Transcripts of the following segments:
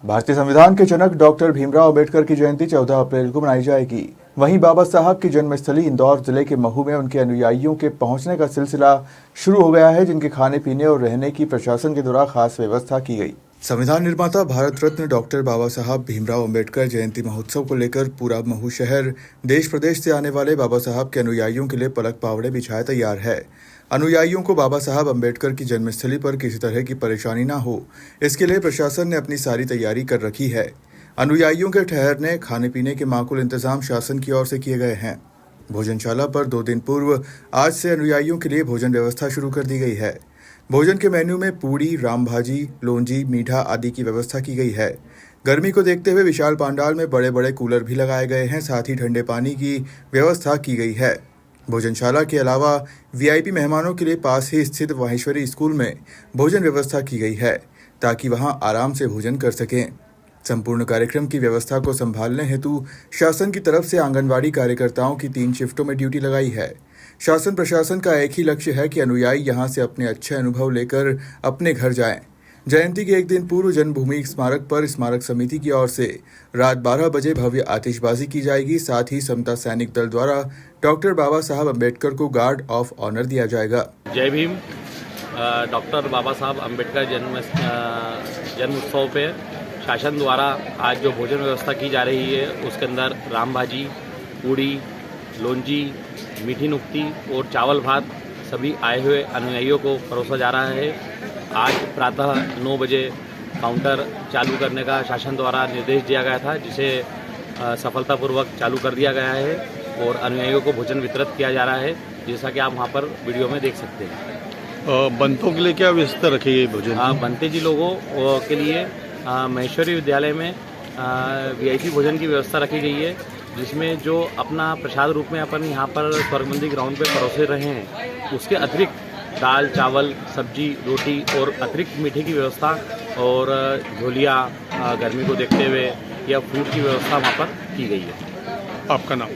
भारतीय संविधान के जनक डॉक्टर भीमराव अंबेडकर की जयंती 14 अप्रैल को मनाई जाएगी। वहीं बाबा साहब की जन्मस्थली इंदौर जिले के महू में उनके अनुयायियों के पहुंचने का सिलसिला शुरू हो गया है, जिनके खाने पीने और रहने की प्रशासन के द्वारा खास व्यवस्था की गई। संविधान निर्माता भारत रत्न डॉक्टर बाबा साहब भीमराव अंबेडकर जयंती महोत्सव को लेकर पूरा महू शहर देश प्रदेश से आने वाले बाबा साहब के अनुयायियों के लिए पलक पावड़े बिछाए तैयार है। अनुयायियों को बाबा साहब अंबेडकर की जन्मस्थली पर किसी तरह की परेशानी न हो, इसके लिए प्रशासन ने अपनी सारी तैयारी कर रखी है। अनुयायियों के ठहरने खाने पीने के माकूल इंतजाम शासन की ओर से किए गए हैं। भोजनशाला पर 2 दिन पूर्व आज से अनुयायियों के लिए भोजन व्यवस्था शुरू कर दी गई है। भोजन के मेन्यू में पूड़ी, राम भाजी, लोंजी, मीठा आदि की व्यवस्था की गई है। गर्मी को देखते हुए विशाल पंडाल में बड़े बड़े कूलर भी लगाए गए हैं, साथ ही ठंडे पानी की व्यवस्था की गई है। भोजनशाला के अलावा वीआईपी मेहमानों के लिए पास ही स्थित माहेश्वरी स्कूल में भोजन व्यवस्था की गई है, ताकि वहां आराम से भोजन कर सकें। संपूर्ण कार्यक्रम की व्यवस्था को संभालने हेतु शासन की तरफ से आंगनवाड़ी कार्यकर्ताओं की 3 शिफ्टों में ड्यूटी लगाई है। शासन प्रशासन का एक ही लक्ष्य है कि अनुयायी यहां से अपने अच्छे अनुभव लेकर अपने घर जाएं। जयंती के एक दिन पूर्व जन्मभूमि स्मारक पर स्मारक समिति की ओर से रात 12 बजे भव्य आतिशबाजी की जाएगी। साथ ही समता सैनिक दल द्वारा डॉक्टर बाबा साहब अंबेडकर को गार्ड ऑफ ऑनर दिया जाएगा। जय भीम। डॉक्टर बाबा साहब अंबेडकर जन्म उत्सव पे शासन द्वारा आज जो भोजन व्यवस्था की जा रही है, उसके अंदर राम भाजी, पूड़ी, लोंजी, मीठी नुक्ती और चावल भात सभी आए हुए अनुयायियों को परोसा जा रहा है। आज प्रातः 9 बजे काउंटर चालू करने का शासन द्वारा निर्देश दिया गया था, जिसे सफलतापूर्वक चालू कर दिया गया है और अनुयायियों को भोजन वितरित किया जा रहा है, जैसा कि आप वहाँ पर वीडियो में देख सकते हैं। बंतों के लिए क्या व्यवस्था रखी गई भोजन? बनते जी लोगों के लिए महेश्वरी विद्यालय में वीआईपी भोजन की व्यवस्था रखी गई है, जिसमें जो अपना प्रसाद रूप में अपन यहाँ पर स्वर्ग मंदिर ग्राउंड पे परोसे रहे हैं, उसके अतिरिक्त दाल, चावल, सब्जी, रोटी और अतिरिक्त मीठे की व्यवस्था और झोलियाँ गर्मी को देखते हुए या फ्रूट की व्यवस्था वहाँ पर की गई है। आपका नाम?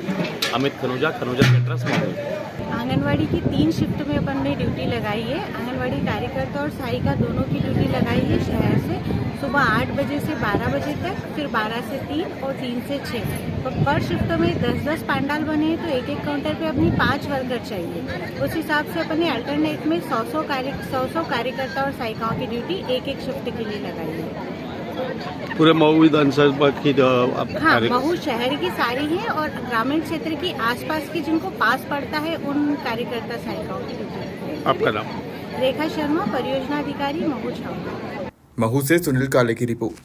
अमित खनूजा कैटरर्स में। आंगनवाड़ी की 3 शिफ्ट में अपन ने ड्यूटी लगाई है। आंगनवाड़ी कार्यकर्ता और सहायिका दोनों की ड्यूटी लगाई है शहर से सुबह 8 बजे से 12 बजे तक, फिर 12 से 3 और 3 से 6। तो पर शिफ्ट में 10-10 पंडाल बने हैं, तो एक काउंटर पे अपनी 5 वर्कर चाहिए। उस हिसाब से अपने अल्टरनेट में 100 कार्यकर्ता और सहायिकाओं की ड्यूटी एक शिफ्ट के लिए लगाई है। पूरे महू विधानसभा की हाँ, महू शहर की सारी है और ग्रामीण क्षेत्र की आसपास की जिनको पास पड़ता है उन कार्यकर्ता सहायिकाओं की ड्यूटी। आपका नाम? रेखा शर्मा, परियोजना अधिकारी, महू छावनी। महू से सुनील काले की रिपोर्ट।